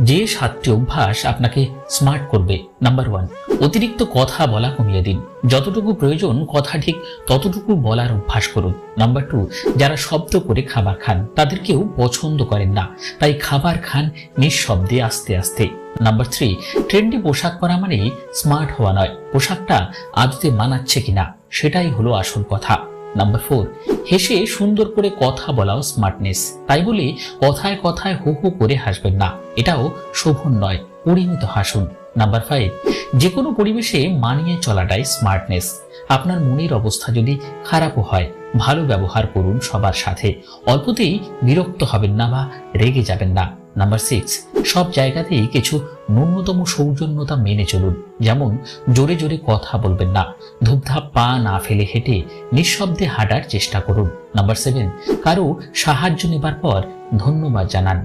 যে 7টি অভ্যাস আপনাকে স্মার্ট করবে। নাম্বার 1, অতিরিক্ত কথা বলা কমিয়ে দিন। যতটুকু প্রয়োজন কথা ঠিক ততটুকু বলার অভ্যাস করুন। নাম্বার 2, যারা শব্দ করে খাবার খান তাদেরকেও পছন্দ করেন না, তাই খাবার খান নিঃশব্দে আস্তে আস্তে। নাম্বার 3, ট্রেন্ডি পোশাক পরা মানে স্মার্ট হওয়া নয়, পোশাকটা আদতে মানাচ্ছে কিনা সেটাই হলো আসল কথা। নাম্বার 4, হেসে সুন্দর করে কথা বলাও স্মার্টনেস, তাই বলে কথায় কথায় হো হো করে হাসবেন না, এটাও শোভন নয়, পরিমিত হাসুন। নাম্বার 5, যে কোনো পরিবেশে মানিয়ে চলাটাই স্মার্টনেস। আপনার মনের অবস্থা যদি খারাপও হয়, ভালো ব্যবহার করুন সবার সাথে, অল্পতেই বিরক্ত হবেন না বা রেগে যাবেন না। নাম্বার 6, সব জায়গাতেই কিছু ন্যূনতম সৌজন্যতা মেনে চলুন, যেমন জোরে জোরে কথা বলবেন না, ধূপধাপ পা না ফেলে হেঁটে নিঃশব্দে হাঁটার চেষ্টা করুন। নাম্বার 7, কারো সাহায্য নেবার পর ধন্যবাদ জানান,